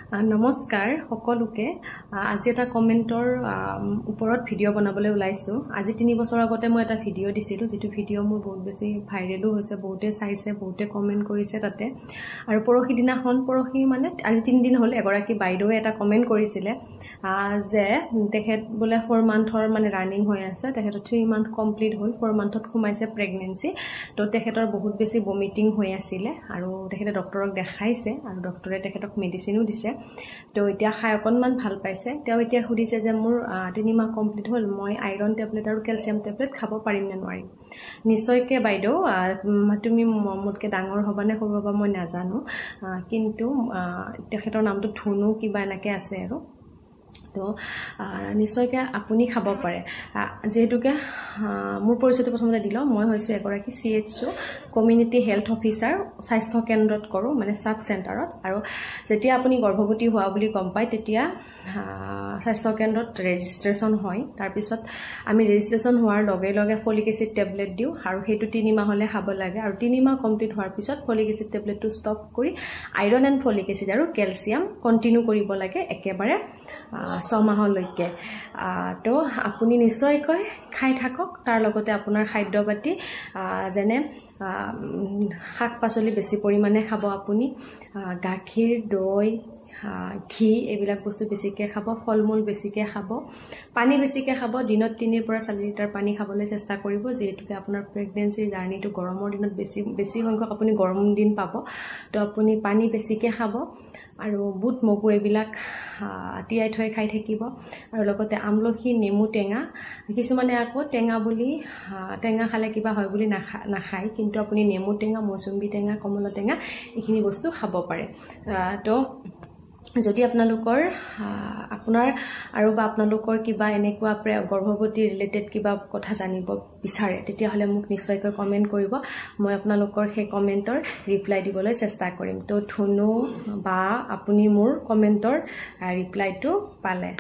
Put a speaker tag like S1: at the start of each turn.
S1: নমস্কাৰ সকলোকে আজি এটা কমেন্টৰ ওপৰত ভিডিও বনাবলৈ ওলাইছো আজি 3 বছৰ আগতে মই এটা ভিডিও দিছিলো যেটো ভিডিও মোৰ বহুত বেছি ভাইৰেলো হৈছে বহুতে চাইছে বহুতে কমেন্ট কৰিছে তাতে আৰু পৰহি দিনাখন পৰহি মানে আজি 3 দিন হল এগৰাকী বাইদেৱে এটা কমেন্ট কৰিছিলে যে তেখেত বলে 4 মান্থৰ মানে ৰানিং হৈ আছে তেখেতৰ 3 মান্থ কমপ্লিট হল 4 মান্থত খুমাইছে প্ৰেগন্যান্সি তো তেখেতৰ বহুত বেছি ভমিটিং হৈ আছিল আৰু তেখেতে ডক্টৰক দেখাইছে আৰু ডক্টৰে তেখেতক মেডিসিনও দিছে তো এতিয়া খাই অকনমান ভাল পাইছে তেওঁ এতিয়া খুদিছে যে মোৰ 3 মাহ কমপ্লিট হল মই আইৰন টেবলেট আৰু ক্যালসিয়াম টেবলেট খাব পাৰিম নে নোৱাৰিম নিশ্চয়কে বাইদেউ তুমি মোতকে ডাঙৰ হবা নে সৰু হবা মই নাজানো কিন্তু তেখেতৰ নামটো ধুনু কিবা এনেকে আছে আৰু তো নিশ্চয়কে আপুনি খাব পাৰে যেহেতুকে মোৰ পৰিচয়টো প্ৰথমতে দিলো মই হৈছো এগৰাকী CHO কমিউনিটি হেলথ অফিচাৰ স্বাস্থ্য কেন্দ্ৰত কৰো মানে সাব চেণ্টাৰত আৰু যেতিয়া আপুনি গৰ্ভৱতী হোৱা বুলি গম পায় তেতিয়া স্বাস্থ্য কেন্দ্ৰত ৰেজিষ্ট্ৰেচন হয় তাৰ পিছত আমি ৰেজিষ্ট্ৰেচন হোৱাৰ লগে লগে ফলিক এসিড টেবলেট দিও আৰু হেতু 3 মাহলে খাব লাগে আৰু 3 মাহ কমপ্লিট হোৱাৰ পিছত ফলিক এসিড টেবলেটটো ষ্টপ কৰি আইৰন এণ্ড ফলিক এসিড আৰু ক্যালসিয়াম কন্টিনিউ কৰিব লাগে একেবাৰে 6 মাহলৈকে তো আপুনি নিশ্চয়কৈ খাই থাকক তাৰ লগতে আপোনাৰ খাদ্যবাটি যেনে শাক পাচলি বেছি পৰিমাণে খাব আপুনি গাখীৰ দৈ ঘি এবিলাক বস্তু বেছিকে খাব ফলমূল বেছিকে খাব পানী বেছিকে খাব দিনত 3 পৰা 4 লিটাৰ পানী খাবলৈ চেষ্টা কৰিব যেহেতুকে আপোনাৰ প্ৰেগন্যান্সি জাৰ্নিটো গৰমৰ দিনত বেছি সংখ্যক আপুনি গৰম দিন পাব তো আপুনি পানী বেছিকে খাব আৰু বুট মগু এবিলাক তিয়াই থৈ খাই থাকিব আৰু লগতে আমলখি নেমু টেঙা কিছুমানে আকৌ টেঙা বুলি টেঙা খালে কিবা হয় বুলি নাখায় কিন্তু আপুনি নেমু টেঙা মৌসুমী টেঙা কমলা টেঙা এইখিনি বস্তু খাব পাৰে তো যদি আপোনালোকৰ আপোনাৰ আৰু বা আপোনালোকৰ কিবা এনেকুৱা গৰ্ভৱতী ৰিলেটেড কিবা কথা জানিব বিচাৰে তেতিয়া হলে মোক নিশ্চয়কৈ কমেন্ট কৰিব মই আপোনালোকৰ সেই কমেন্টৰ ৰিপ্লাই দিবলৈ চেষ্টা কৰিম তো ধুনু বা আপুনি মোৰ কমেন্টৰ ৰিপ্লাইটো পালে